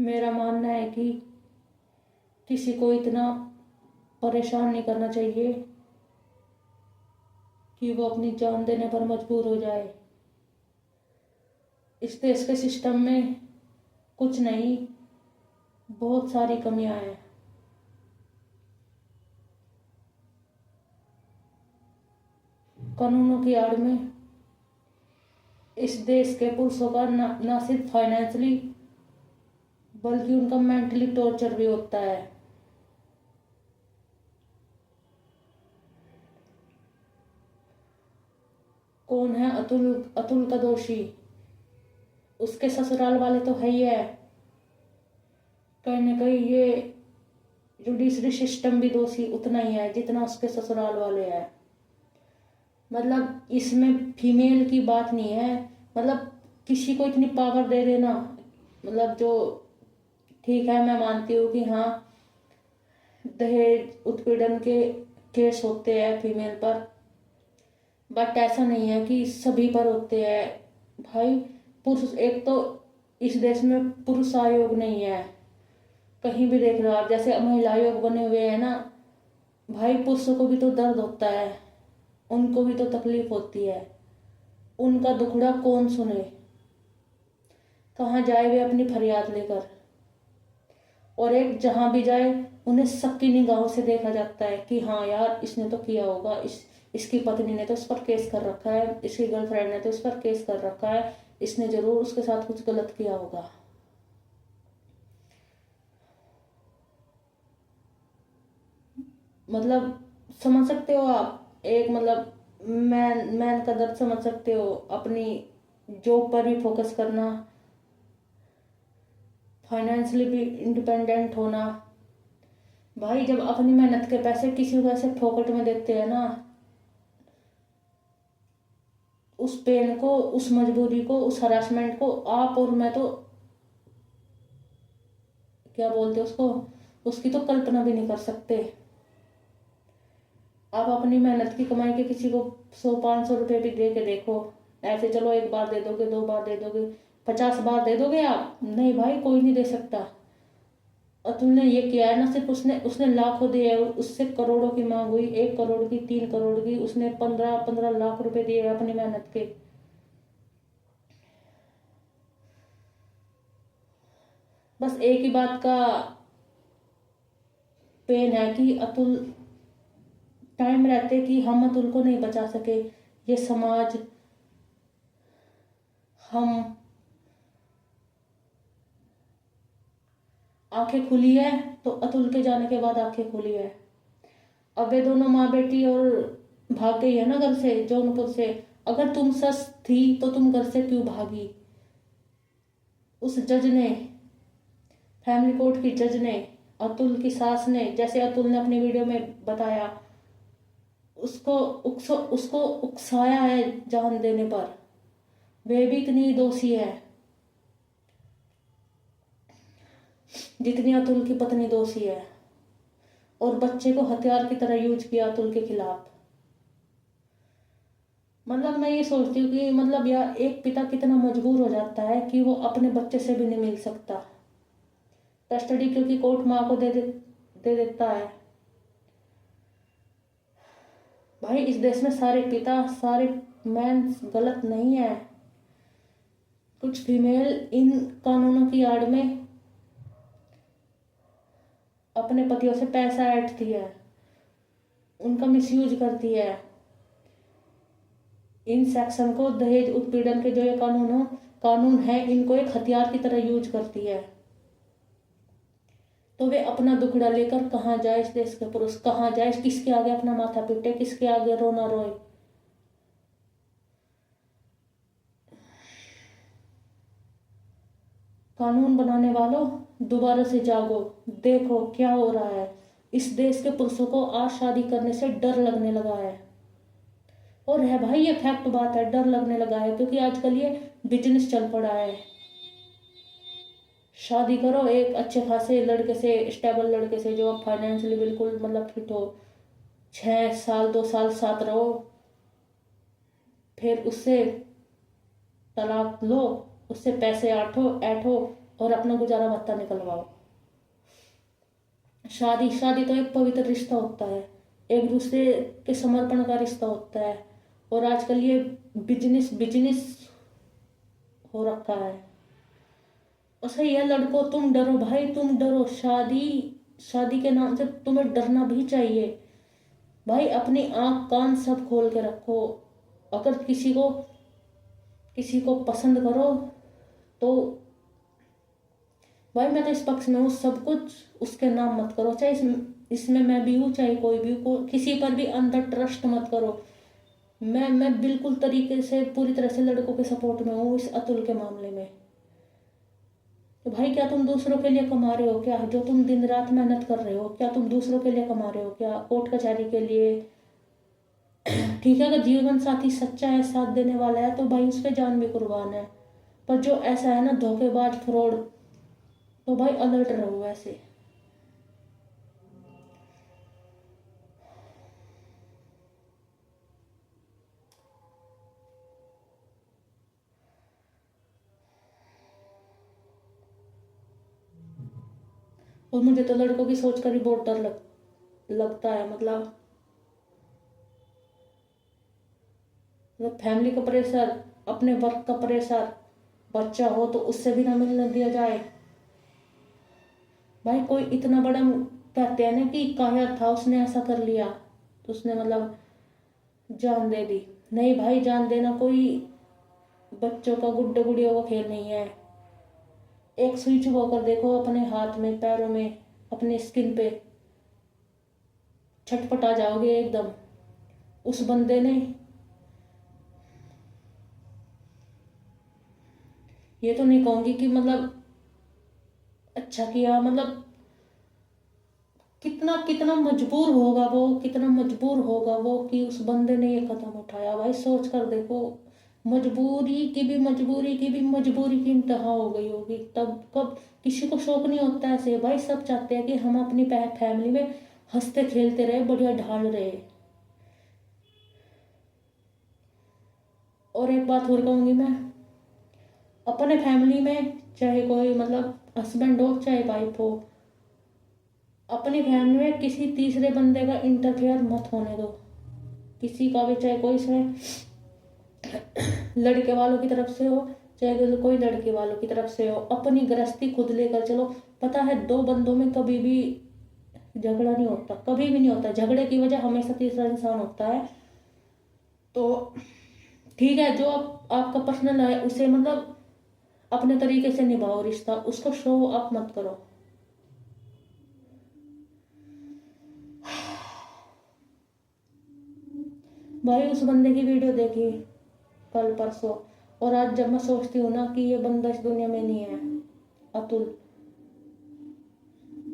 मेरा मानना है कि किसी को इतना परेशान नहीं करना चाहिए कि वो अपनी जान देने पर मजबूर हो जाए। इस देश के सिस्टम में कुछ नहीं, बहुत सारी कमियां हैं। कानूनों की आड़ में इस देश के पुरुषों का ना सिर्फ फाइनेंशियली बल्कि उनका मेंटली टॉर्चर भी होता है। कौन है अतुल? अतुल का दोषी उसके ससुराल वाले तो है ही है, कहीं ना कहीं ये जुडिशरी सिस्टम भी दोषी उतना ही है जितना उसके ससुराल वाले हैं। मतलब इसमें फीमेल की बात नहीं है, मतलब किसी को इतनी पावर दे देना, मतलब जो ठीक है, मैं मानती हूँ कि हाँ दहेज उत्पीड़न के केस होते हैं फीमेल पर, बट ऐसा नहीं है कि सभी पर होते हैं भाई। पुरुष, एक तो इस देश में पुरुष आयोग नहीं है, कहीं भी देख लो आप, जैसे महिला आयोग बने हुए हैं ना भाई, पुरुषों को भी तो दर्द होता है, उनको भी तो तकलीफ होती है, उनका दुखड़ा कौन सुने? कहाँ जाए वे अपनी फरियाद लेकर? और एक जहां भी जाए उन्हें सबकी निगाहों से देखा जाता है कि हाँ यार इसने तो किया होगा, इसकी पत्नी ने तो इस पर केस कर रखा है, इसकी गर्लफ्रेंड ने तो इस पर केस कर रखा है, इसने जरूर उसके साथ कुछ गलत किया होगा। मतलब समझ सकते हो आप, एक मतलब मैन मैन का दर्द समझ सकते हो? अपनी जॉब पर भी फोकस करना, फाइनेंशियली भी इंडिपेंडेंट होना। भाई जब अपनी मेहनत के पैसे किसी को ऐसे फोकट में देते हैं ना, उस पेन को, उस मजबूरी को, उस हरासमेंट को आप और मैं तो क्या बोलते हैं उसको, उसकी तो कल्पना भी नहीं कर सकते। आप अपनी मेहनत की कमाई के किसी को 100-500 रुपये भी दे के देखो, ऐसे चलो एक बार दे दोगे, 2 बार दे दोगे, 50 बार दे दोगे आप? नहीं भाई, कोई नहीं दे सकता। और तुमने ये किया है ना, सिर्फ उसने उसने लाखों दिए, उससे करोड़ों की मांग हुई, 1 करोड़ की, 3 करोड़ की, उसने 15-15 लाख रुपए दिए अपनी मेहनत के। बस एक ही बात का पेन है कि अतुल, टाइम रहते कि हम अतुल को नहीं बचा सके, ये समाज, हम, आंखें खुली है तो अतुल के जाने के बाद आंखें खुली है। अब ये दोनों माँ बेटी और भाग गई है ना घर से, जौनपुर से। अगर तुम सच थी तो तुम घर से क्यों भागी? उस जज ने, फैमिली कोर्ट की जज ने, अतुल की सास ने, जैसे अतुल ने अपनी वीडियो में बताया, उसको उकसाया है जान देने पर। वे भी इतनी दोषी है जितनी अतुल की पत्नी दोषी है, और बच्चे को हथियार की तरह यूज किया अतुल के खिलाफ। मतलब मैं ये सोचती हूँ कि मतलब यार एक पिता कितना मजबूर हो जाता है कि वो अपने बच्चे से भी नहीं मिल सकता। कस्टडी क्योंकि कोर्ट माँ को दे देता है। भाई इस देश में सारे पिता, सारे मैन गलत नहीं है। कुछ फीमेल इन कानूनों की आड़ में अपने पतियों से पैसा ऐंठती है, उनका मिसयूज करती है। इन सेक्शन को, दहेज उत्पीड़न के जो ये कानून है, इनको एक हथियार की तरह यूज करती है। तो वे अपना दुखड़ा लेकर कहाँ जाए? इस देश के पुरुष कहाँ जाए? किसके आगे अपना माथा पीटे? किसके आगे रोना रोए? कानून बनाने वालों, दोबारा से जागो, देखो क्या हो रहा है। इस देश के पुरुषों को आज शादी करने से डर लगने लगा है। और है भाई, ये फैक्ट बात है, डर लगने लगा है क्योंकि आजकल ये बिजनेस चल पड़ा है। शादी करो एक अच्छे खासे लड़के से, स्टेबल लड़के से, जो फाइनेंशियली बिल्कुल मतलब फिट हो, 6 साल 2 साल साथ रहो, फिर उससे तलाक लो, उससे पैसे ऐठो ऐठो, और अपना गुजारा भत्ता निकलवाओ। शादी शादी तो एक पवित्र रिश्ता होता है, एक दूसरे के समर्पण का रिश्ता होता है, और आजकल ये बिजनेस बिजनेस हो रखा है। और सही है लड़कों, तुम डरो भाई, तुम डरो। शादी शादी के नाम से तुम्हें डरना भी चाहिए भाई। अपनी आंख कान सब खोल के रखो। अगर किसी को पसंद करो तो भाई मैं तो इस पक्ष में हूँ, सब कुछ उसके नाम मत करो। चाहे इसमें मैं भी हूँ, चाहे कोई भी को किसी पर भी अंदर ट्रस्ट मत करो। मैं बिल्कुल तरीके से पूरी तरह से लड़कों के सपोर्ट में हूँ इस अतुल के मामले में। तो भाई क्या तुम दूसरों के लिए कमा रहे हो क्या? जो तुम दिन रात मेहनत कर रहे हो, क्या तुम दूसरों के लिए कमा रहे हो क्या? कोर्ट कचहरी के लिए? ठीक है, अगर जीवन साथी सच्चा है, साथ देने वाला है, तो भाई उस पर जान भी कुर्बान है। पर जो ऐसा है ना धोखेबाज फ्रॉड, तो भाई अलर्ट रहो ऐसे। और मुझे तो लड़कों की सोच कर ही बहुत डर लगता है। मतलब फैमिली का प्रेशर, अपने वर्क का प्रेशर, बच्चा हो तो उससे भी ना मिलने दिया जाए। भाई कोई इतना बड़ा, कहते हैं ना कि कायर था, उसने ऐसा कर लिया तो उसने मतलब जान दे दी। नहीं भाई, जान देना कोई बच्चों का, गुड्डे गुड़ियों का खेल नहीं है। एक सुई चुभोकर देखो अपने हाथ में, पैरों में, अपने स्किन पे, छटपटा जाओगे एकदम। उस बंदे ने, ये तो नहीं कहूंगी कि मतलब अच्छा किया, मतलब कितना कितना मजबूर होगा वो, कितना मजबूर होगा वो कि उस बंदे ने ये कदम उठाया। भाई सोच कर देखो, मजबूरी की इंतहा हो गई होगी तब। कब किसी को शौक नहीं होता ऐसे भाई, सब चाहते हैं कि हम अपनी फैमिली में हंसते खेलते रहे, बढ़िया ढाल रहे। और एक बात और कहूंगी मैं, अपने फैमिली में चाहे कोई मतलब हस्बैंड हो चाहे वाइफ हो, अपनी फैमिली में किसी तीसरे बंदे का इंटरफेयर मत होने दो। किसी का भी, चाहे कोई से लड़के वालों की तरफ से हो, चाहे कोई लड़के वालों की तरफ से हो, अपनी गृहस्थी खुद लेकर चलो। पता है दो बंदों में कभी भी झगड़ा नहीं होता, कभी भी नहीं होता। झगड़े की वजह हमेशा तीसरा इंसान होता है। तो ठीक है, जो आपका पर्सनल है उसे मतलब अपने तरीके से निभाओ रिश्ता, उसको शो अप मत करो। भाई उस बंदे की वीडियो देखी कल परसों, और आज जब मैं सोचती हूँ ना कि ये बंदा इस दुनिया में नहीं है, अतुल,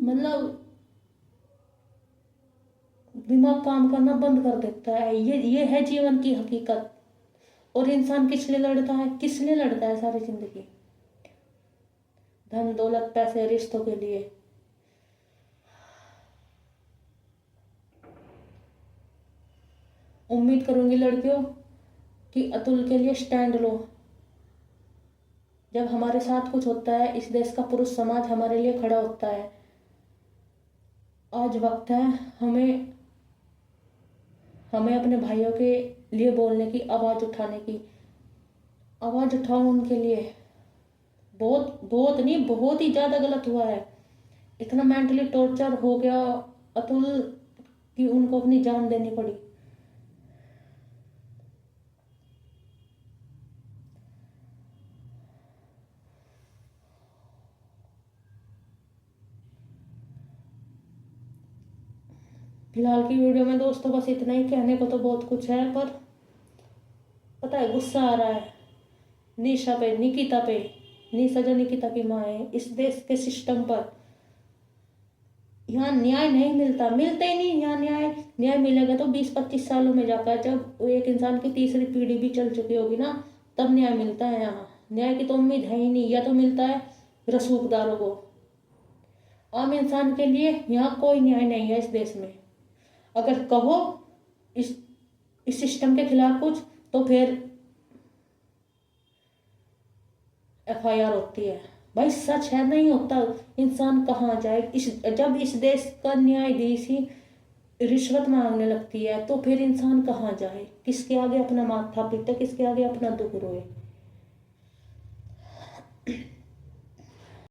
मतलब दिमाग काम करना बंद कर देता है। ये है जीवन की हकीकत। और इंसान किस लिए लड़ता है, किस लिए लड़ता है सारी जिंदगी? धन दौलत पैसे रिश्तों के लिए। उम्मीद करूंगी लड़कियों कि अतुल के लिए स्टैंड लो। जब हमारे साथ कुछ होता है, इस देश का पुरुष समाज हमारे लिए खड़ा होता है। आज वक्त है हमें हमें अपने भाइयों के लिए बोलने की, आवाज उठाने की। आवाज उठाओ उनके लिए। बहुत बहुत नहीं, बहुत ही ज्यादा गलत हुआ है। इतना मेंटली टॉर्चर हो गया अतुल कि उनको अपनी जान देनी पड़ी। फिलहाल की वीडियो में दोस्तों बस इतना ही। कहने को तो बहुत कुछ है, पर पता है गुस्सा आ रहा है निशा पे, निकिता पे। निशा जो निकिता की माँ है, इस देश के सिस्टम पर। यहाँ न्याय नहीं मिलता, मिलते ही नहीं यहाँ न्याय। न्याय मिलेगा तो 20-25 सालों में जाकर, जब एक इंसान की तीसरी पीढ़ी भी चल चुकी होगी ना, तब न्याय मिलता है। यहाँ न्याय की तो उम्मीद है ही नहीं, या तो मिलता है रसूखदारों को। आम इंसान के लिए यहाँ कोई न्याय नहीं है इस देश में। अगर कहो इस इस सिस्टम के खिलाफ कुछ, तो फिर FIR होती है। भाई सच है, नहीं होता। इंसान कहाँ जाए? जब इस देश का न्यायाधीश ही रिश्वत मांगने लगती है तो फिर इंसान कहाँ जाए? किसके आगे अपना माथा पीटे, किसके आगे अपना दुख रोए?